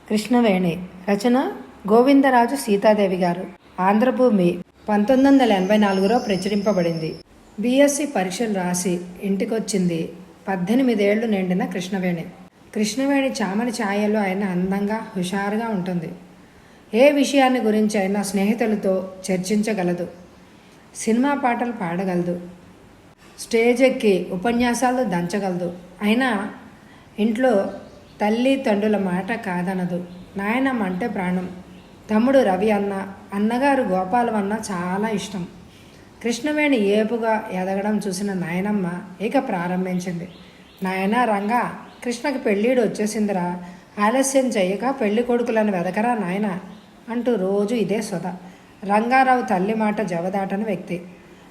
కృష్ణవేణి రచన గోవిందరాజు సీతాదేవి గారు. ఆంధ్రభూమి 1984లో ప్రచురింపబడింది. బీఎస్సీ పరీక్షలు రాసి ఇంటికొచ్చింది 18 ఏళ్లు నిండిన కృష్ణవేణి. కృష్ణవేణి చామని ఛాయలో అయినా అందంగా హుషారుగా ఉంటుంది. ఏ విషయాన్ని గురించి అయినా స్నేహితులతో చర్చించగలదు. సినిమా పాటలు పాడగలదు. స్టేజ్ ఎక్కి ఉపన్యాసాలు దంచగలదు. అయినా ఇంట్లో తల్లి తండ్రుల మాట కాదనదు. నాయనమ్మ అంటే ప్రాణం. తమ్ముడు రవి అన్న, అన్నగారు గోపాలం అన్న చాలా ఇష్టం. కృష్ణవేణి ఏపుగా ఎదగడం చూసిన నాయనమ్మ ఇక ప్రారంభించింది. నాయనా రంగా, కృష్ణకి పెళ్ళీడు వచ్చేసిందిరా, ఆలస్యం చెయ్యక పెళ్లి కొడుకులను వెదకరా నాయన అంటూ రోజు ఇదే సొద. రంగారావు తల్లి మాట జవదాటని వ్యక్తి.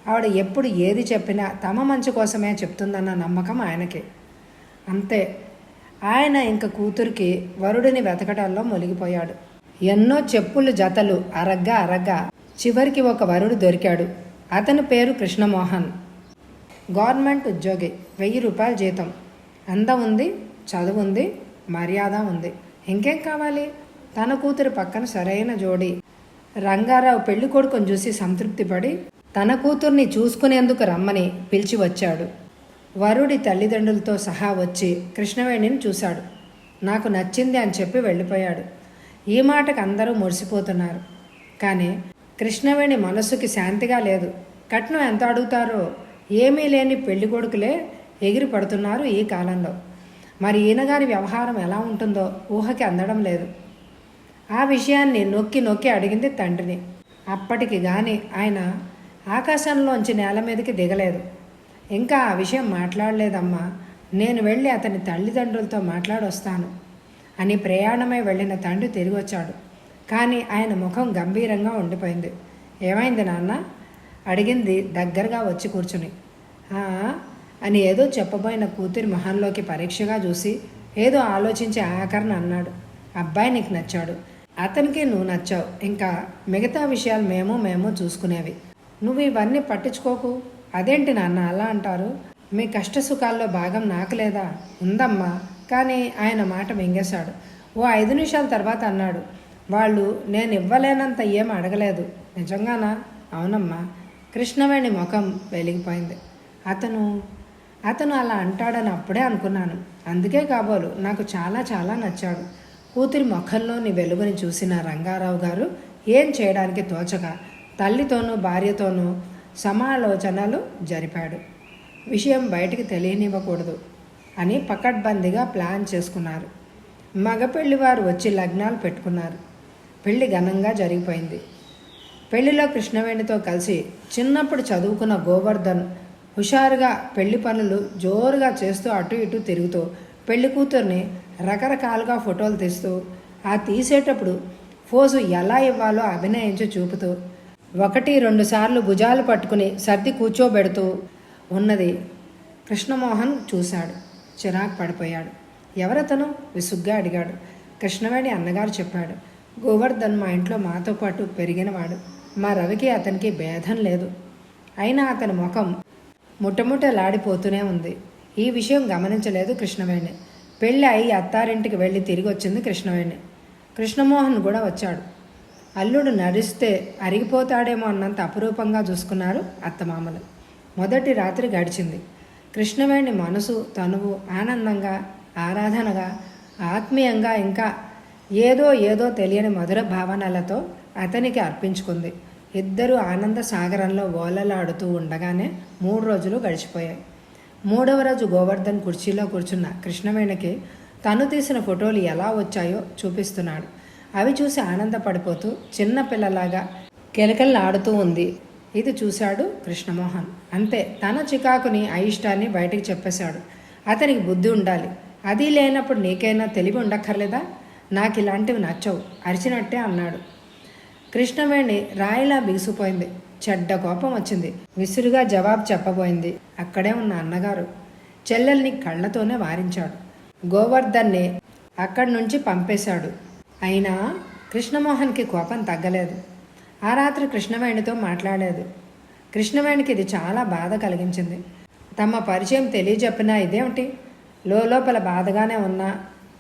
ఆవిడ ఎప్పుడు ఏది చెప్పినా తమ మంచి కోసమే చెప్తుందన్న నమ్మకం ఆయనకి. అంతే, ఆయన ఇంక కూతురికి వరుడిని వెతకడంలో మొలిగిపోయాడు. ఎన్నో చెప్పులు జతలు అరగ్గా చివరికి ఒక వరుడు దొరికాడు. అతని పేరు కృష్ణమోహన్. గవర్నమెంట్ ఉద్యోగి, 1000 రూపాయల జీతం. అందం ఉంది, చదువు ఉంది, మర్యాద ఉంది. ఇంకేం కావాలి? తన కూతురు పక్కన సరైన జోడి. రంగారావు పెళ్లి కొడుకుని చూసి సంతృప్తిపడి తన కూతుర్ని చూసుకునేందుకు రమ్మని పిలిచి వచ్చాడు. వరుడి తల్లిదండ్రులతో సహా వచ్చి కృష్ణవేణిని చూశాడు. నాకు నచ్చింది అని చెప్పి వెళ్ళిపోయాడు. ఈ మాటకు అందరూ మురిసిపోతున్నారు. కానీ కృష్ణవేణి మనసుకి శాంతిగా లేదు. కట్నం ఎంత అడుగుతారో ఏమీ లేని పెళ్లి కొడుకులే ఎగిరి పడుతున్నారు ఈ కాలంలో. మరి ఈయనగారి వ్యవహారం ఎలా ఉంటుందో ఊహకి అందడం లేదు. ఆ విషయాన్ని నొక్కి అడిగింది తండ్రిని. అప్పటికి గాని ఆయన ఆకాశంలోంచి నేల మీదకి దిగలేదు. ఇంకా ఆ విషయం మాట్లాడలేదమ్మా, నేను వెళ్ళి అతని తల్లిదండ్రులతో మాట్లాడొస్తాను అని ప్రయాణమై వెళ్ళిన తండ్రి తిరిగి వచ్చాడు. కానీ ఆయన ముఖం గంభీరంగా ఉండిపోయింది. ఏమైంది నాన్న అడిగింది దగ్గరగా వచ్చి కూర్చుని. అని ఏదో చెప్పబోయిన కూతురి మొహంలోకి పరీక్షగా చూసి ఏదో ఆలోచించి ఆఖరణ అన్నాడు. అబ్బాయి నీకు నచ్చాడు, అతనికి నువ్వు నచ్చావు. ఇంకా మిగతా విషయాలు మేము చూసుకునేవి. నువ్వు ఇవన్నీ పట్టించుకోకు. అదేంటి నాన్న అలా అంటారు? మీ కష్ట సుఖాల్లో భాగం నాకు లేదా? ఉందమ్మా. కానీ ఆయన మాట మింగేశాడు. ఓ 5 నిమిషాల తర్వాత అన్నాడు, వాళ్ళు నేను ఇవ్వలేనంత ఏం అడగలేదు. నిజంగానా? అవునమ్మా. కృష్ణవేణి ముఖం వెలిగిపోయింది. అతను అలా అంటాడని అప్పుడే అనుకున్నాను. అందుకే కాబోలు నాకు చాలా నచ్చాడు. కూతురి ముఖంలోని వెలుగుని చూసిన రంగారావు గారు ఏం చేయడానికి తోచక తల్లితోనూ భార్యతోనూ సమాలోచనలు జరిపాడు. విషయం బయటికి తెలియనివ్వకూడదు అని పకడ్బందీగా ప్లాన్ చేసుకున్నారు. మగ పెళ్లివారు వచ్చి లగ్నాలు పెట్టుకున్నారు. పెళ్లి ఘనంగా జరిగిపోయింది. పెళ్లిలో కృష్ణవేణితో కలిసి చిన్నప్పుడు చదువుకున్న గోవర్ధన్ హుషారుగా పెళ్లి పనులు జోరుగా చేస్తూ అటు ఇటు తిరుగుతూ పెళ్లి కూతుర్ని రకరకాలుగా ఫోటోలు తీస్తూ ఆ తీసేటప్పుడు ఫోజు ఎలా ఇవ్వాలో అభినయించి చూపుతూ 1-2 సార్లు భుజాలు పట్టుకుని సర్ది కూర్చోబెడుతూ ఉన్నది కృష్ణమోహన్ చూశాడు. చిరాకు పడిపోయాడు. ఎవరతను? విసుగ్గా అడిగాడు. కృష్ణవేణి అన్నగారు చెప్పాడు. గోవర్ధన్ మా ఇంట్లో మాతో పాటు పెరిగినవాడు. మా రవికి అతనికి భేదం లేదు. అయినా అతని ముఖం ముట్టముట్టలాడిపోతూనే ఉంది. ఈ విషయం గమనించలేదు కృష్ణవేణి. పెళ్ళి అయి అత్తారింటికి వెళ్ళి తిరిగి వచ్చింది కృష్ణవేణి. కృష్ణమోహన్ కూడా వచ్చాడు. అల్లుడు నడిస్తే అరిగిపోతాడేమో అన్నంత అపురూపంగా చూసుకున్నారు అత్తమామలు. మొదటి రాత్రి గడిచింది. కృష్ణవేణి మనసు తనువు ఆనందంగా, ఆరాధనగా, ఆత్మీయంగా, ఇంకా ఏదో తెలియని మధుర భావనలతో అతనికి అర్పించుకుంది. ఇద్దరూ ఆనంద సాగరంలో ఓలలాడుతూ ఉండగానే 3 రోజులు గడిచిపోయాయి. 3వ రోజు గోవర్ధన్ కుర్చీలో కూర్చున్న కృష్ణవేణికి తను తీసిన ఫోటోలు ఎలా వచ్చాయో చూపిస్తున్నాడు. అవి చూసి ఆనందపడిపోతూ చిన్నపిల్లలాగా కెలకల్లాడుతూ ఉంది. ఇది చూశాడు కృష్ణమోహన్. అంతే, తన చికాకుని అయిష్టాన్ని బయటికి చెప్పేశాడు. అతనికి బుద్ధి ఉండాలి. అది లేనప్పుడు నీకైనా తెలివి ఉండక్కర్లేదా? నాకు ఇలాంటివి నచ్చవు అరిచినట్టే అన్నాడు. కృష్ణవేణి రాయిలా బిగుసిపోయింది. చెడ్డ కోపం వచ్చింది. విసురుగా జవాబు చెప్పబోయింది. అక్కడే ఉన్న అన్నగారు చెల్లెల్ని కళ్ళతోనే వారించాడు. గోవర్ధన్ని అక్కడి నుంచి పంపేశాడు. అయినా కృష్ణమోహన్కి కోపం తగ్గలేదు. ఆ రాత్రి కృష్ణవేణితో మాట్లాడలేదు. కృష్ణవేణికి ఇది చాలా బాధ కలిగించింది. తమ పరిచయం తెలియజెప్పినా ఇదేమిటి? లోపల బాధగానే ఉన్నా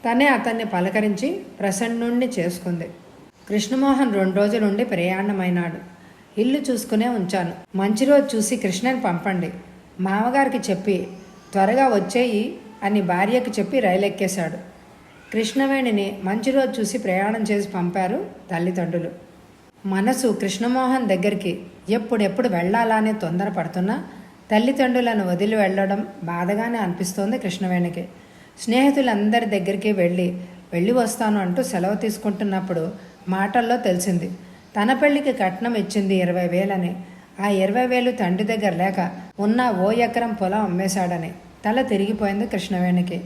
తనే అతన్ని పలకరించి ప్రసన్నుణ్ణి చేసుకుంది. కృష్ణమోహన్ 2 రోజులుండి ప్రయాణమైనాడు. ఇల్లు చూసుకునే ఉంచాను. మంచి రోజు చూసి కృష్ణని పంపండి, మామగారికి చెప్పి త్వరగా వచ్చేయి అని భార్యకి చెప్పి రైలు ఎక్కేశాడు. కృష్ణవేణిని మంచి రోజు చూసి ప్రయాణం చేసి పంపారు తల్లిదండ్రులు. మనసు కృష్ణమోహన్ దగ్గరికి ఎప్పుడెప్పుడు వెళ్ళాలని తొందరపడుతున్నా తల్లిదండ్రులను వదిలి వెళ్ళడం బాధగానే అనిపిస్తోంది కృష్ణవేణికి. స్నేహితులందరి దగ్గరికి వెళ్ళి వస్తాను అంటూ సెలవు తీసుకుంటున్నప్పుడు మాటల్లో తెలిసింది తన పెళ్లికి కట్నం ఇచ్చింది 20,000 ఆ 20,000 తండ్రి దగ్గర లేక ఉన్న 1 ఎకరం పొలం అమ్మేశాడని. తల తిరిగిపోయింది కృష్ణవేణికి.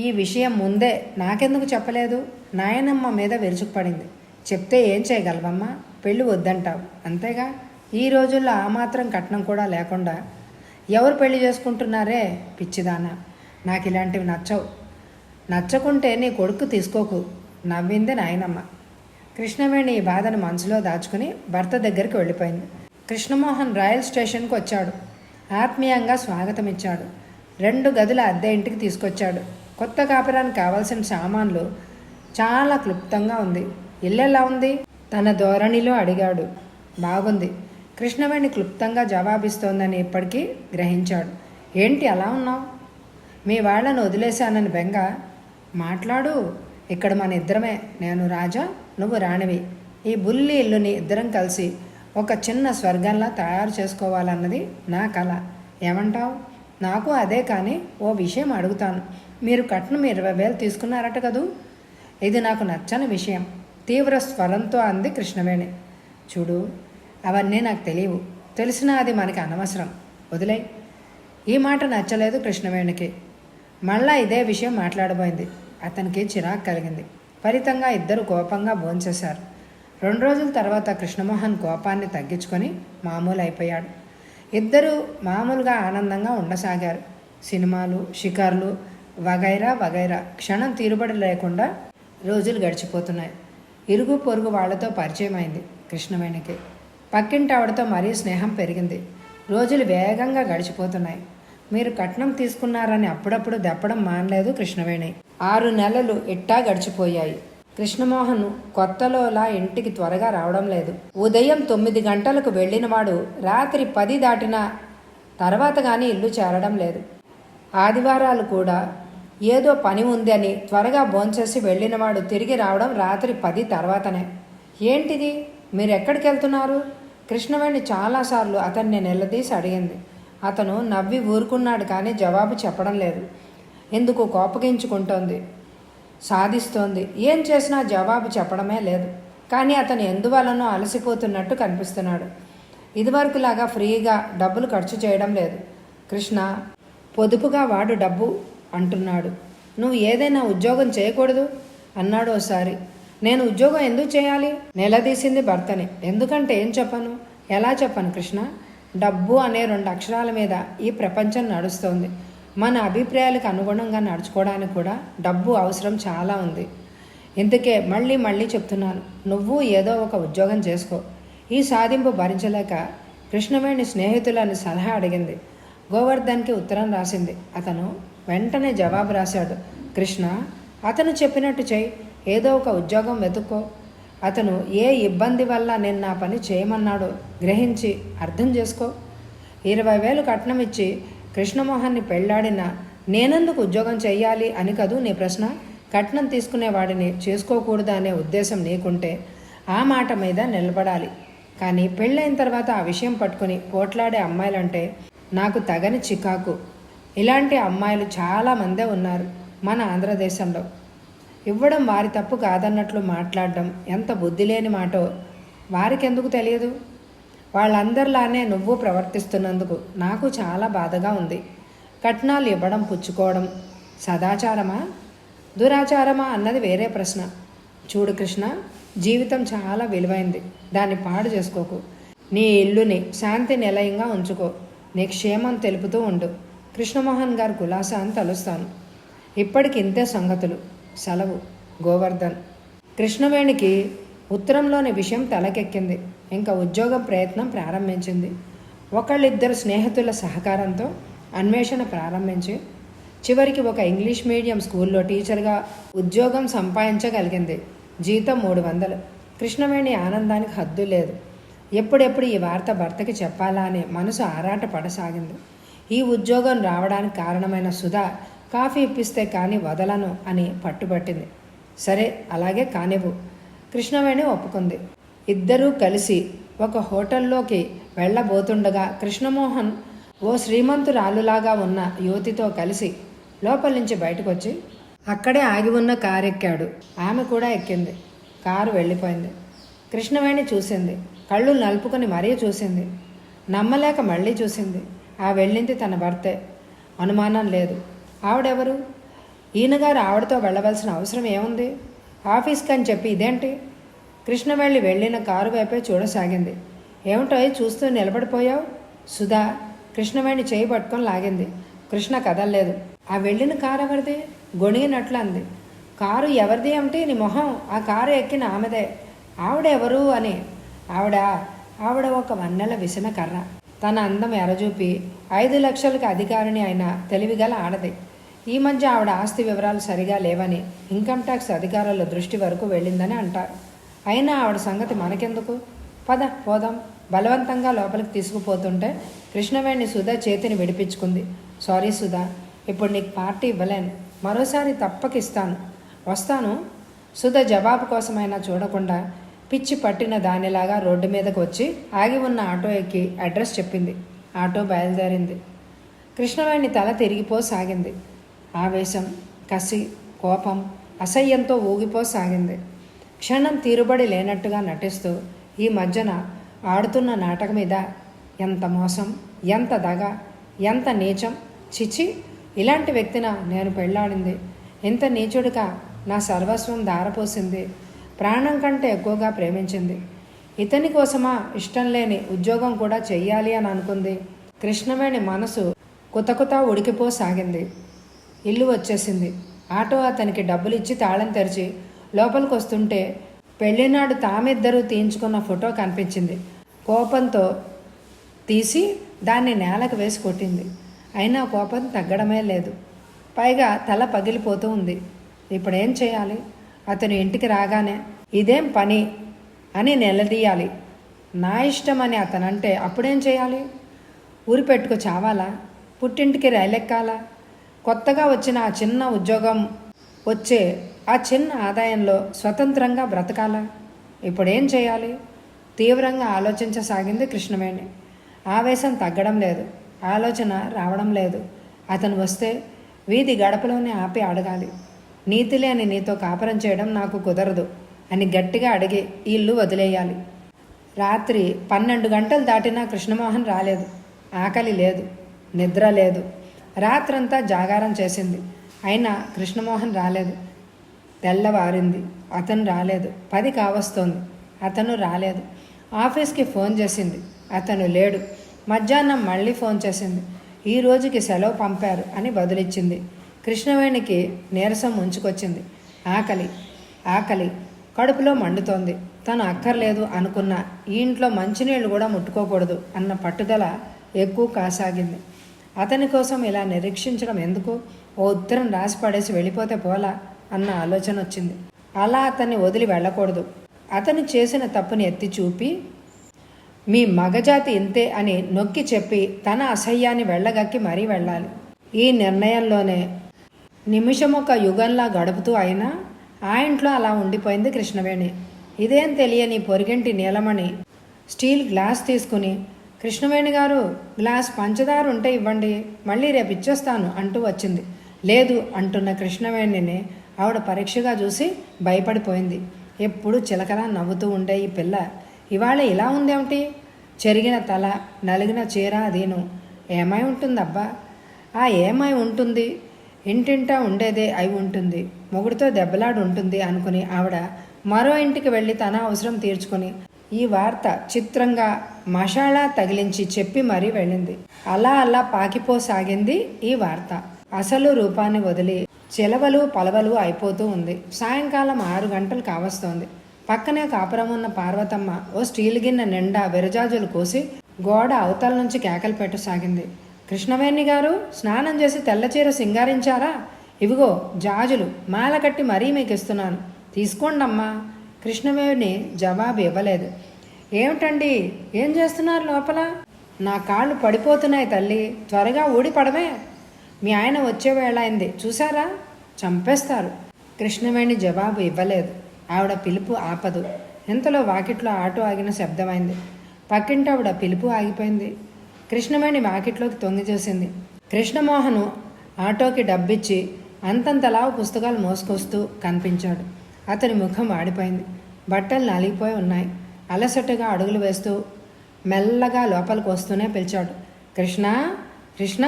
ఈ విషయం ముందే నాకెందుకు చెప్పలేదు? నాయనమ్మ మీద విరుచుకుపడింది. చెప్తే ఏం చేయగలవమ్మా? పెళ్ళి వద్దంటావు అంతేగా. ఈ రోజుల్లో ఆ మాత్రం కట్నం కూడా లేకుండా ఎవరు పెళ్లి చేసుకుంటున్నారే పిచ్చిదానా. నాకు ఇలాంటివి నచ్చవు. నచ్చకుంటే నీ కొడుకు తీసుకోకు నవ్వింది నాయనమ్మ. కృష్ణవేణి ఈ బాధను మనసులో దాచుకుని భర్త దగ్గరికి వెళ్ళిపోయింది. కృష్ణమోహన్ రైల్ స్టేషన్కి వచ్చాడు. ఆత్మీయంగా స్వాగతం ఇచ్చాడు. 2 గదుల అద్దె ఇంటికి తీసుకొచ్చాడు. కొత్త కాపురానికి కావాల్సిన సామాన్లు చాలా క్లుప్తంగా ఉంది. ఇల్లెలా ఉంది? తన ధోరణిలో అడిగాడు. బాగుంది. కృష్ణవేణి క్లుప్తంగా జవాబిస్తోందని ఇప్పటికీ గ్రహించాడు. ఏంటి అలా ఉన్నావు? మీ వాళ్ళను వదిలేశానని బెంగ? మాట్లాడు. ఇక్కడ మన ఇద్దరమే. నేను రాజా, నువ్వు రాణివి. ఈ బుల్లి ఇల్లుని ఇద్దరం కలిసి ఒక చిన్న స్వర్గంలా తయారు చేసుకోవాలన్నది నా కల. ఏమంటావు? నాకు అదే. కానీ ఓ విషయం అడుగుతాను. మీరు కట్నం 20,000 తీసుకున్నారట కదూ? ఇది నాకు నచ్చని విషయం తీవ్ర స్వరంతో అంది కృష్ణవేణి. చూడు, అవన్నీ నాకు తెలియవు. తెలిసినా అది మనకి అనవసరం. వదిలే. ఈ మాట నచ్చలేదు కృష్ణవేణికి. మళ్ళా ఇదే విషయం మాట్లాడబోయింది. అతనికి చిరాకు కలిగింది. ఫలితంగా ఇద్దరు కోపంగా భోంచేశారు. 2 రోజుల తర్వాత కృష్ణమోహన్ కోపాన్ని తగ్గించుకొని మామూలు అయిపోయాడు. ఇద్దరూ మామూలుగా ఆనందంగా ఉండసాగారు. సినిమాలు, షికార్లు వగైరా వగైరా క్షణం తీరుబడి లేకుండా రోజులు గడిచిపోతున్నాయి. ఇరుగు పొరుగు వాళ్లతో పరిచయం అయింది కృష్ణవేణికి. పక్కింటి ఆవిడతో మరీ స్నేహం పెరిగింది. రోజులు వేగంగా గడిచిపోతున్నాయి. మీరు కట్నం తీసుకున్నారని అప్పుడప్పుడు దెప్పడం మానలేదు కృష్ణవేణి. 6 నెలలు ఇట్టా గడిచిపోయాయి. కృష్ణమోహన్ కొత్తలోలా ఇంటికి త్వరగా రావడం లేదు. ఉదయం 9 గంటలకు వెళ్ళినవాడు రాత్రి 10 దాటిన తర్వాత కానీ ఇల్లు చేరడం లేదు. ఆదివారాలు కూడా ఏదో పని ఉంది అని త్వరగా భోంచేసి వెళ్ళినవాడు తిరిగి రావడం రాత్రి 10 తర్వాతనే. ఏంటిది? మీరు ఎక్కడికి వెళ్తున్నారు? కృష్ణవేణి చాలాసార్లు అతన్ని నిలదీసి అడిగింది. అతను నవ్వి ఊరుకున్నాడు కానీ జవాబు చెప్పడం లేదు. ఎందుకు కోపగించుకుంటోంది, సాధిస్తోంది. ఏం చేసినా జవాబు చెప్పడమే లేదు. కానీ అతను ఎందువలనో అలసిపోతున్నట్టు కనిపిస్తున్నాడు. ఇదివరకులాగా ఫ్రీగా డబ్బులు ఖర్చు చేయడం లేదు. కృష్ణ పొదుపుగా వాడు డబ్బు అంటున్నాడు. నువ్వు ఏదైనా ఉద్యోగం చేయకూడదు అన్నాడు ఓసారి. నేను ఉద్యోగం ఎందుకు చేయాలి? నిలదీసింది భర్తని. ఎందుకంటే ఏం చెప్పను? ఎలా చెప్పను కృష్ణ? డబ్బు అనే 2 అక్షరాల మీద ఈ ప్రపంచం నడుస్తోంది. మన అభిప్రాయాలకు అనుగుణంగా నడుచుకోవడానికి కూడా డబ్బు అవసరం చాలా ఉంది. ఇందుకే మళ్ళీ మళ్ళీ చెప్తున్నాను, నువ్వు ఏదో ఒక ఉద్యోగం చేసుకో. ఈ సాధింపు భరించలేక కృష్ణవేణి స్నేహితులని సలహా అడిగింది. గోవర్ధన్కి ఉత్తరం రాసింది. అతను వెంటనే జవాబు రాశాడు. కృష్ణ, అతను చెప్పినట్టు చెయ్యి. ఏదో ఒక ఉద్యోగం వెతుక్కో. అతను ఏ ఇబ్బంది వల్ల నేను నా పని చేయమన్నాడో గ్రహించి అర్థం చేసుకో. 20,000 కట్నం ఇచ్చి కృష్ణమోహన్ని పెళ్లాడినా నేనెందుకు ఉద్యోగం చెయ్యాలి అని కదూ నీ ప్రశ్న? కట్నం తీసుకునేవాడిని చేసుకోకూడదు అనే ఉద్దేశం నీకుంటే ఆ మాట మీద నిలబడాలి. కానీ పెళ్ళైన తర్వాత ఆ విషయం పట్టుకుని పోట్లాడే అమ్మాయిలంటే నాకు తగని చికాకు. ఇలాంటి అమ్మాయిలు చాలామందే ఉన్నారు మన ఆంధ్రదేశంలో. ఇవ్వడం వారి తప్పు కాదన్నట్లు మాట్లాడడం ఎంత బుద్ధి లేని మాటో వారికెందుకు తెలియదు? వాళ్ళందరిలానే నువ్వు ప్రవర్తిస్తున్నందుకు నాకు చాలా బాధగా ఉంది. కట్నాలు ఇవ్వడం పుచ్చుకోవడం సదాచారమా దురాచారమా అన్నది వేరే ప్రశ్న. చూడు కృష్ణ, జీవితం చాలా విలువైంది. దాన్ని పాడు చేసుకోకు. నీ ఇల్లుని శాంతి నిలయంగా ఉంచుకో. నీ క్షేమం తెలుపుతూ ఉండు. కృష్ణమోహన్ గారు కులాసా అని తలుస్తాను. ఇప్పటికి ఇంతే సంగతులు. సెలవు. గోవర్ధన్. కృష్ణవేణికి ఉత్తరంలోని విషయం తలకెక్కింది. ఇంకా ఉద్యోగం ప్రయత్నం ప్రారంభించింది. ఒకళ్ళిద్దరు స్నేహితుల సహకారంతో అన్వేషణ ప్రారంభించి చివరికి ఒక ఇంగ్లీష్ మీడియం స్కూల్లో టీచర్గా ఉద్యోగం సంపాదించగలిగింది. జీతం 300. కృష్ణవేణి ఆనందానికి హద్దు లేదు. ఎప్పుడెప్పుడు ఈ వార్త భర్తకి చెప్పాలా అని మనసు ఆరాట పడసాగింది. ఈ ఉద్యోగం రావడానికి కారణమైన సుధా కాఫీ ఇప్పిస్తే కానీ వదలను అని పట్టుబట్టింది. సరే అలాగే కానివ్వు, కృష్ణవేణి ఒప్పుకుంది. ఇద్దరూ కలిసి ఒక హోటల్లోకి వెళ్ళబోతుండగా కృష్ణమోహన్ ఓ శ్రీమంతురాలులాగా ఉన్న యువతితో కలిసి లోపల నుంచి బయటకు వచ్చి అక్కడే ఆగి ఉన్న కారు ఎక్కాడు. ఆమె కూడా ఎక్కింది. కారు వెళ్ళిపోయింది. కృష్ణవేణి చూసింది. కళ్ళు నలుపుకొని మరీ చూసింది. నమ్మలేక మళ్ళీ చూసింది. ఆ వెళ్ళింది తన భర్తే. అనుమానం లేదు. ఆవిడెవరు? ఈయనగారు ఆవిడతో వెళ్ళవలసిన అవసరం ఏముంది? ఆఫీస్కి అని చెప్పి ఇదేంటి? కృష్ణవేణి వెళ్ళిన కారు వైపే చూడసాగింది. ఏమిటో చూస్తూ నిలబడిపోయావు? సుధా కృష్ణవేణి చేయి పట్టుకొని లాగింది. కృష్ణ కదలలేదు. ఆ వెళ్ళిన కారు ఎవరిది? గొణిగినట్లు అంది. కారు ఎవరిది ఏమిటి నీ మొహం? ఆ కారు ఎక్కిన ఆమెదే. ఆవిడెవరు అని? ఆవిడ ఒక వన్నెల విసిన కర్ర. తన అందం ఎరచూపి 5 లక్షలకు అధికారిని అయిన తెలివిగల ఆడది. ఈ మధ్య ఆవిడ ఆస్తి వివరాలు సరిగా లేవని ఇన్కమ్ ట్యాక్స్ అధికారుల దృష్టి వరకు వెళ్ళిందని అంటారు. అయినా ఆవిడ సంగతి మనకెందుకు? పద పోదాం. బలవంతంగా లోపలికి తీసుకుపోతుంటే కృష్ణవేణి సుధా చేతిని విడిపించుకుంది. సారీ సుధా, ఇప్పుడు నీకు పార్టీ ఇవ్వలేను. మరోసారి తప్పకిస్తాను. వస్తాను. సుధ జవాబు కోసమైనా చూడకుండా పిచ్చి పట్టిన దానిలాగా రోడ్డు మీదకు వచ్చి ఆగి ఉన్న ఆటో ఎక్కి అడ్రస్ చెప్పింది. ఆటో బయలుదేరింది. కృష్ణవేణి తల తిరిగిపోసాగింది. ఆవేశం, కసి, కోపం, అసహ్యంతో ఊగిపోసాగింది. క్షణం తీరుబడి లేనట్టుగా నటిస్తూ ఈ మధ్యన ఆడుతున్న నాటకం మీద ఎంత మోసం, ఎంత దగ, ఎంత నీచం! చిచి, ఇలాంటి వ్యక్తిన నేను పెళ్ళాడింది. ఇంత నీచుడిగా నా సర్వస్వం ధారపోసింది. ప్రాణం కంటే ఎక్కువగా ప్రేమించింది. ఇతని కోసమా ఇష్టం లేని ఉద్యోగం కూడా చెయ్యాలి అని అనుకుంది. కృష్ణవేణి మనసు కుతకుత ఉడికిపోసాగింది. ఇల్లు వచ్చేసింది. ఆటో అతనికి డబ్బులిచ్చి తాళం తెరిచి లోపలికి వస్తుంటే పెళ్లినాడు తామిద్దరూ తీయించుకున్న ఫోటో కనిపించింది. కోపంతో తీసి దాన్ని నేలకు వేసి కొట్టింది. అయినా కోపం తగ్గడమే లేదు. పైగా తల పగిలిపోతూ ఉంది. ఇప్పుడేం చేయాలి? అతను ఇంటికి రాగానే ఇదేం పని అని నిలదీయాలి. నా ఇష్టం అని అతనంటే అప్పుడేం చేయాలి? ఊరి పెట్టుకు చావాలా? పుట్టింటికి రైలెక్కాలా? కొత్తగా వచ్చిన ఆ చిన్న ఉద్యోగం వచ్చే ఆ చిన్న ఆదాయంలో స్వతంత్రంగా బ్రతకాలా? ఇప్పుడేం చేయాలి? తీవ్రంగా ఆలోచించసాగింది కృష్ణవేణి. ఆవేశం తగ్గడం లేదు. ఆలోచన రావడం లేదు. అతను వస్తే వీధి గడపలోనే ఆపి అడగాలి. నీతి లేని నీతో కాపురం చేయడం నాకు కుదరదు అని గట్టిగా అడిగి ఇల్లు వదిలేయాలి. రాత్రి 12 గంటలు దాటినా కృష్ణమోహన్ రాలేదు. ఆకలి లేదు, నిద్ర లేదు. రాత్రంతా జాగారం చేసింది. అయినా కృష్ణమోహన్ రాలేదు. తెల్లవారింది. అతను రాలేదు. 10 కావస్తోంది. అతను రాలేదు. ఆఫీస్కి ఫోన్ చేసింది. అతను లేడు. మధ్యాహ్నం మళ్ళీ ఫోన్ చేసింది. ఈ రోజుకి సెలవు పంపారు అని బదులిచ్చింది. కృష్ణవేణికి నీరసం ముంచుకొచ్చింది. ఆకలి కడుపులో మండుతోంది. తను అక్కర్లేదు అనుకున్న ఈ ఇంట్లో మంచినీళ్ళు కూడా ముట్టుకోకూడదు అన్న పట్టుదల ఎక్కువ కాసాగింది. అతని కోసం ఇలా నిరీక్షించడం ఎందుకు? ఓ ఉత్తరం రాసి పడేసి వెళ్ళిపోతే పోలా అన్న ఆలోచన వచ్చింది. అలా అతన్ని వదిలి వెళ్ళకూడదు. అతను చేసిన తప్పుని ఎత్తి చూపి మీ మగజాతి ఇంతే అని నొక్కి చెప్పి తన అసహ్యాన్ని వెళ్ళగక్కి మరీ వెళ్ళాలి. ఈ నిర్ణయంలోనే నిమిషం ఒక యుగంలా గడుపుతూ అయినా ఆ ఇంట్లో అలా ఉండిపోయింది కృష్ణవేణి. ఇదేం తెలియని పొరిగింటి నీలమణి స్టీల్ గ్లాస్ తీసుకుని కృష్ణవేణి గారు గ్లాస్ పంచదార ఉంటే ఇవ్వండి, మళ్ళీ రేపు ఇచ్చేస్తాను అంటూ వచ్చింది. లేదు అంటున్న కృష్ణవేణిని ఆవిడ పరీక్షగా చూసి భయపడిపోయింది. ఎప్పుడు చిలకలా నవ్వుతూ ఉండే ఈ పిల్ల ఇవాళ ఇలా ఉందేమిటి? చెరిగిన తల, నలిగిన చీర అదీను. ఏమై ఉంటుందబ్బా? ఆ ఏమై ఉంటుంది? ఇంటింటా ఉండేదే అయి ఉంటుంది. మొగుడితో దెబ్బలాడు ఉంటుంది అనుకుని ఆవిడ మరో ఇంటికి వెళ్ళి తన అవసరం తీర్చుకొని ఈ వార్త చిత్రంగా మషాలా తగిలించి చెప్పి మరీ వెళ్ళింది. అలా పాకిపోసాగింది ఈ వార్త. అసలు రూపాన్ని వదిలి చిలవలు పలవలు అయిపోతూ ఉంది. సాయంకాలం 6 గంటలు కావస్తోంది. పక్కనే కాపురం ఉన్న పార్వతమ్మ ఓ స్టీల్ గిన్నె నిండా విరజాజులు కోసి గోడ అవతల నుంచి కేకలు పెట్టసాగింది. కృష్ణవేణి గారు స్నానం చేసి తెల్లచీర సింగారించారా? ఇవిగో జాజులు మాల కట్టి మరీ మీకు ఇస్తున్నాను, తీసుకోండమ్మా. కృష్ణవేణి జవాబు ఇవ్వలేదు. ఏమిటండి, ఏం చేస్తున్నారు లోపల? నా కాళ్ళు పడిపోతున్నాయి తల్లి, త్వరగా ఊడిపడమే. మీ ఆయన వచ్చే వేళ అయింది, చూసారా? చంపేస్తారు. కృష్ణవేణి జవాబు ఇవ్వలేదు. ఆవిడ పిలుపు ఆపదు. ఇంతలో వాకిట్లో ఆటో ఆగిన శబ్దమైంది. పక్కింటి ఆవిడ పిలుపు ఆగిపోయింది. కృష్ణవేణి వాకిట్లోకి తొంగి చూసింది. కృష్ణమోహను ఆటోకి డబ్బిచ్చి అంతంతలా పుస్తకాలు మోసుకొస్తూ కనిపించాడు. అతని ముఖం వాడిపోయింది, బట్టలు నలిగిపోయి ఉన్నాయి. అలసటగా అడుగులు వేస్తూ మెల్లగా లోపలికి వస్తూనే పిలిచాడు. కృష్ణ, కృష్ణ,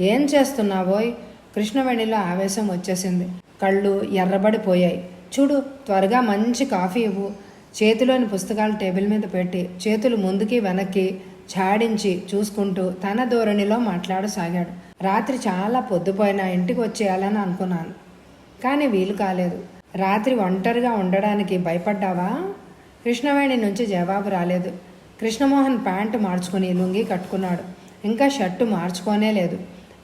ఏం చేస్తున్నావోయ్? కృష్ణవేణిలో ఆవేశం వచ్చేసింది. కళ్ళు ఎర్రబడిపోయాయి. చూడు, త్వరగా మంచి కాఫీ ఇవ్వు. చేతిలోని పుస్తకాలు టేబుల్ మీద పెట్టి చేతులు ముందుకి వెనక్కి ఛాడించి చూసుకుంటూ తన ధోరణిలో మాట్లాడసాగాడు. రాత్రి చాలా పొద్దుపోయినా ఇంటికి వచ్చేయాలని అనుకున్నాను, కానీ వీలు కాలేదు. రాత్రి ఒంటరిగా ఉండడానికి భయపడ్డావా? కృష్ణవేణి నుంచి జవాబు రాలేదు. కృష్ణమోహన్ ప్యాంటు మార్చుకుని లుంగి కట్టుకున్నాడు. ఇంకా షర్టు మార్చుకోనే లేదు.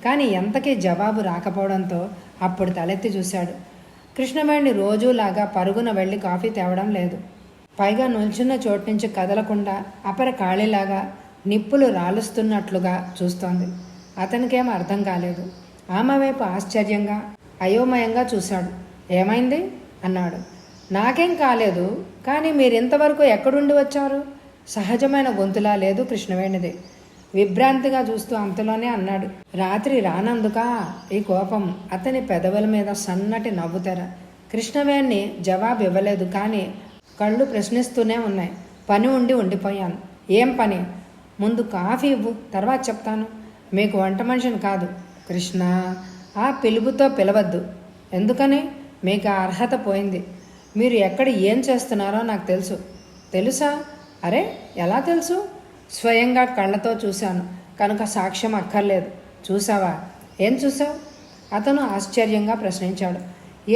కానీ ఎంతకీ జవాబు రాకపోవడంతో అప్పుడు తలెత్తి చూశాడు. కృష్ణవేణి రోజూలాగా పరుగున వెళ్ళి కాఫీ తేవడం లేదు. పైగా నిల్చున్న చోటు నుంచి కదలకుండా అపర ఖాళీలాగా నిప్పులు రాలుస్తున్నట్లుగా చూస్తోంది. అతనికేం అర్థం కాలేదు. ఆమె వైపు ఆశ్చర్యంగా అయోమయంగా చూశాడు. ఏమైంది అన్నాడు. నాకేం కాలేదు, కానీ మీరింతవరకు ఎక్కడుండి వచ్చారు? సహజమైన గొంతులా లేదు కృష్ణవేణిది. విభ్రాంతిగా చూస్తూ అంతలోనే అన్నాడు. రాత్రి రానందుక ఈ కోపం? అతని పెదవుల మీద సన్నటి నవ్వుతెర. కృష్ణవేణి జవాబు ఇవ్వలేదు, కానీ కళ్ళు ప్రశ్నిస్తూనే ఉన్నాయి. పని ఉండి ఉండిపోయాను. ఏం పని? ముందు కాఫీ ఇవ్వు, తర్వాత చెప్తాను. మీకు వంట మనిషిని కాదు. కృష్ణ, ఆ పిలుపుతో పిలవద్దు. ఎందుకని? మీకు ఆ అర్హత పోయింది. మీరు ఎక్కడ ఏం చేస్తున్నారో నాకు తెలుసు. తెలుసా? అరే, ఎలా తెలుసు? స్వయంగా కళ్ళతో చూశాను కనుక సాక్ష్యం అక్కర్లేదు. చూసావా? ఏం చూసావు? అతను ఆశ్చర్యంగా ప్రశ్నించాడు.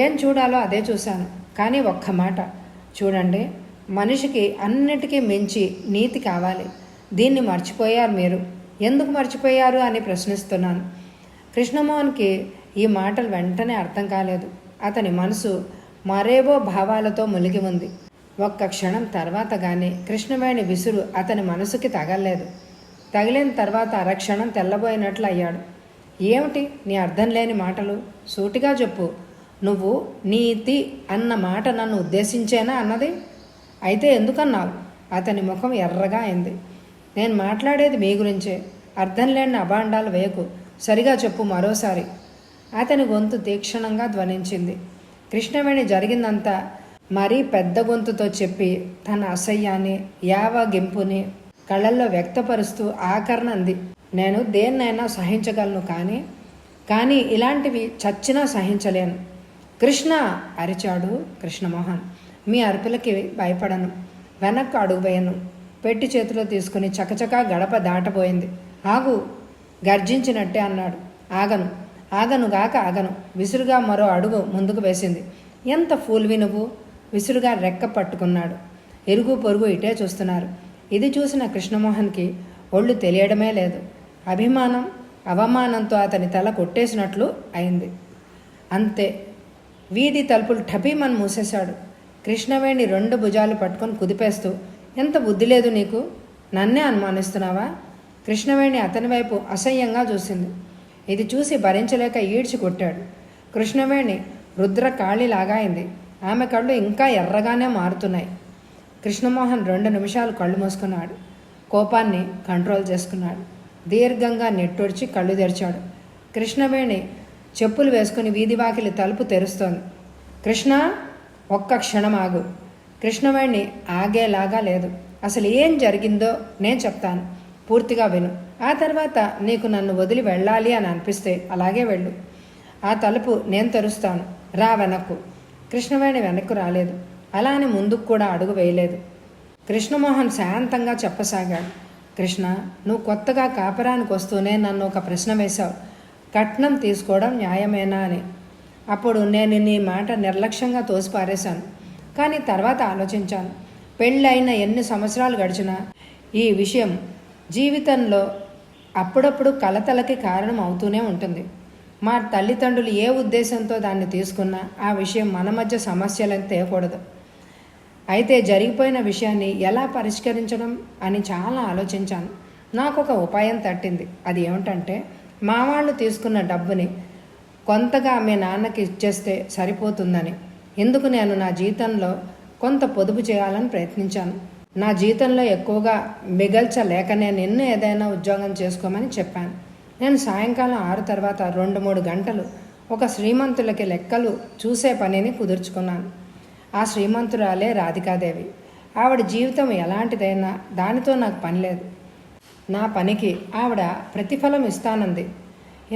ఏం చూడాలో అదే చూశాను, కానీ ఒక్క మాట. చూడండి, మనిషికి అన్నిటికీ మించి నీతి కావాలి. దీన్ని మర్చిపోయారు మీరు. ఎందుకు మర్చిపోయారు అని ప్రశ్నిస్తున్నాను. కృష్ణమోహన్కి ఈ మాటలు వెంటనే అర్థం కాలేదు. అతని మనసు మరేవో భావాలతో మునిగి ఉంది. ఒక్క క్షణం తర్వాత కానీ కృష్ణవేణి విసురు అతని మనసుకి తగలలేదు. తగిలిన తర్వాత అరక్షణం తెల్లబోయినట్లు అయ్యాడు. ఏమిటి నీ అర్థం లేని మాటలు? సూటిగా చెప్పు. నువ్వు నీతి అన్న మాట నన్ను ఉద్దేశించేనా అన్నది? అయితే ఎందుకన్నావు? అతని ముఖం ఎర్రగా అయింది. నేను మాట్లాడేది మీ గురించే. అర్థం లేని అభాండాలు వేయకు. సరిగా చెప్పు మరోసారి. అతని గొంతు తీక్షణంగా ధ్వనించింది. కృష్ణవేణి జరిగిందంతా మరీ పెద్ద గొంతుతో చెప్పి తన అసహ్యాన్ని యావగింపుని కళ్ళల్లో వ్యక్తపరుస్తూ ఆకరణ అంది. నేను దేన్నైనా సహించగలను, కానీ ఇలాంటివి చచ్చినా సహించలేను. కృష్ణ అరిచాడు కృష్ణమోహన్. మీ అరుపులకి భయపడను. వెనక్కు అడుగు వేయను. పెట్టి చేతిలో తీసుకుని చకచకా గడప దాటబోయింది. ఆగు, గర్జించినట్టే అన్నాడు. ఆగనుగాక ఆగను. విసురుగా మరో అడుగు ముందుకు వేసింది. ఎంత ఫూల్వి నువ్వు! విసురుగా రెక్క పట్టుకున్నాడు. ఇరుగు పొరుగు ఇటే చూస్తున్నారు. ఇది చూసిన కృష్ణమోహన్కి ఒళ్ళు తెలియడమే లేదు. అభిమానం అవమానంతో అతని తల కొట్టేసినట్లు అయింది. అంతే. వీధి తలుపులు ఠపీమని మూసేశాడు. కృష్ణవేణి రెండు భుజాలు పట్టుకొని కుదిపేస్తూ, ఎంత బుద్ధి లేదు నీకు? నన్నే అనుమానిస్తున్నావా? కృష్ణవేణి అతని వైపు అసహ్యంగా చూసింది. ఇది చూసి భరించలేక ఈడ్చి కొట్టాడు. కృష్ణవేణి రుద్రకాళిలాగా అయింది. ఆమె కళ్ళు ఇంకా ఎర్రగానే మారుతున్నాయి. కృష్ణమోహన్ 2 నిమిషాలు కళ్ళు మూసుకున్నాడు. కోపాన్ని కంట్రోల్ చేసుకున్నాడు. దీర్ఘంగా నెట్టొడిచి కళ్ళు తెరిచాడు. కృష్ణవేణి చెప్పులు వేసుకుని వీధివాకిలి తలుపు తెరుస్తోంది. కృష్ణ, ఒక్క క్షణం ఆగు. కృష్ణవేణి ఆగేలాగా లేదు. అసలు ఏం జరిగిందో నేను చెప్తాను, పూర్తిగా విను. ఆ తర్వాత నీకు నన్ను వదిలి వెళ్ళాలి అని అనిపిస్తే అలాగే వెళ్ళు. ఆ తలుపు నేను తెరుస్తాను, రా వెనక్కు. కృష్ణవేణి వెనక్కు రాలేదు. అలా అని ముందుకు కూడా అడుగు వేయలేదు. కృష్ణమోహన్ శాంతంగా చెప్పసాగాడు. కృష్ణ, నువ్వు కొత్తగా కాపరానికి వస్తూనే నన్ను ఒక ప్రశ్న వేశావు. కట్నం తీసుకోవడం న్యాయమేనా అని. అప్పుడు నేను నీ మాట నిర్లక్ష్యంగా తోసిపారేశాను. కానీ తర్వాత ఆలోచించాను. పెళ్ళైన ఎన్ని సంవత్సరాలు గడిచినా ఈ విషయం జీవితంలో అప్పుడప్పుడు కలతలకి కారణం అవుతూనే ఉంటుంది. మా తల్లిదండ్రులు ఏ ఉద్దేశంతో దాన్ని తీసుకున్నా ఆ విషయం మన మధ్య సమస్యలను తేయకూడదు. అయితే జరిగిపోయిన విషయాన్ని ఎలా పరిష్కరించడం అని చాలా ఆలోచించాను. నాకు ఒక ఉపాయం తట్టింది. అది ఏమిటంటే, మా వాళ్ళు తీసుకున్న డబ్బుని కొంతగా మీ నాన్నకి ఇచ్చేస్తే సరిపోతుందని. ఎందుకు నేను నా జీతంలో కొంత పొదుపు చేయాలని ప్రయత్నించాను. నా జీతంలో ఎక్కువగా మిగల్చలేకనే నిన్ను ఏదైనా ఉద్యోగం చేసుకోమని చెప్పాను. నేను సాయంకాలం 6 తర్వాత 2-3 గంటలు ఒక శ్రీమంతులకి లెక్కలు చూసే పనిని కుదుర్చుకున్నాను. ఆ శ్రీమంతురాలే రాధికాదేవి. ఆవిడ జీవితం ఎలాంటిదైనా దానితో నాకు పని లేదు. నా పనికి ఆవిడ ప్రతిఫలం ఇస్తానంది.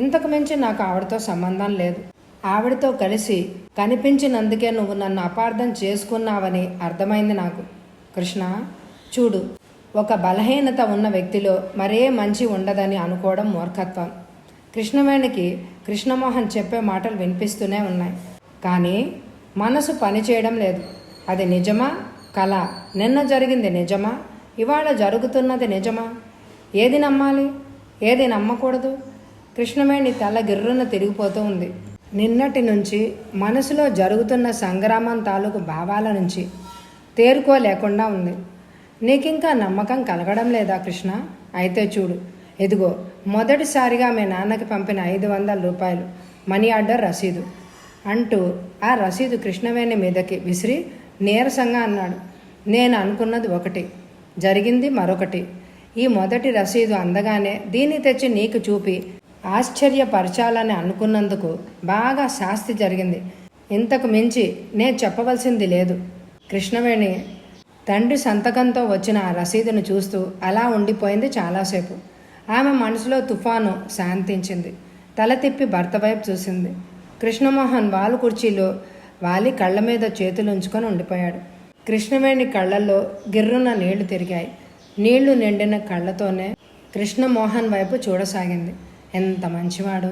ఇంతకు మించి నాకు ఆవిడతో సంబంధం లేదు. ఆవిడతో కలిసి కనిపించినందుకే నువ్వు నన్ను అపార్థం చేసుకున్నావని అర్థమైంది నాకు. కృష్ణ, చూడు, ఒక బలహీనత ఉన్న వ్యక్తిలో మరే మంచి ఉండదని అనుకోవడం మూర్ఖత్వం. కృష్ణవేణికి కృష్ణమోహన్ చెప్పే మాటలు వినిపిస్తూనే ఉన్నాయి. కానీ మనసు పనిచేయడం లేదు. అది నిజమా కల? నిన్న జరిగింది నిజమా? ఇవాళ జరుగుతున్నది నిజమా? ఏది నమ్మాలి, ఏది నమ్మకూడదు? కృష్ణవేణి తల గిర్రున తిరిగిపోతూ ఉంది. నిన్నటి నుంచి మనసులో జరుగుతున్న సంగ్రామం తాలూకు భావాల నుంచి తేరుకోలేకుండా ఉంది. నీకింకా నమ్మకం కలగడం లేదా కృష్ణ? అయితే చూడు, ఇదిగో మొదటిసారిగా మీ నాన్నకి పంపిన 500 రూపాయలు మనీ ఆర్డర్ రసీదు అంటూ ఆ రసీదు కృష్ణవేణి మీదకి విసిరి నీరసంగా అన్నాడు. నేను అనుకున్నది ఒకటి, జరిగింది మరొకటి. ఈ మొదటి రసీదు అందగానే దీన్ని తెచ్చి నీకు చూపి ఆశ్చర్యపరచాలని అనుకున్నందుకు బాగా శాస్తి జరిగింది. ఇంతకు మించి నేను చెప్పవలసింది లేదు. కృష్ణవేణి తండ్రి సంతకంతో వచ్చిన ఆ రసీదును చూస్తూ అలా ఉండిపోయింది చాలాసేపు. ఆమె మనసులో తుఫాను శాంతించింది. తల తిప్పి భర్త వైపు చూసింది. కృష్ణమోహన్ వాలు కుర్చీలో వాలి కళ్ళ మీద చేతులు ఉంచుకొని ఉండిపోయాడు. కృష్ణవేణి కళ్ళల్లో గిర్రున నీళ్లు తిరిగాయి. నీళ్లు నిండిన కళ్ళతోనే కృష్ణమోహన్ వైపు చూడసాగింది. ఎంత మంచివాడు!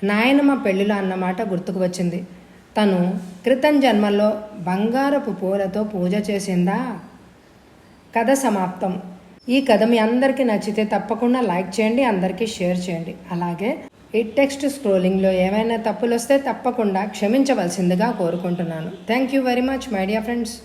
నాయనమ్మ పెళ్లిలో అన్నమాట గుర్తుకు వచ్చింది. తను క్రితం జన్మల్లో బంగారపు పూలతో పూజ చేసిందా? కథ సమాప్తం. ఈ కథ మీ అందరికీ నచ్చితే తప్పకుండా లైక్ చేయండి, అందరికీ షేర్ చేయండి. అలాగే ఈ టెక్స్ట్ స్క్రోలింగ్లో ఏమైనా తప్పులు వస్తే తప్పకుండా క్షమించవలసిందిగా కోరుకుంటున్నాను. Thank you very much my dear friends.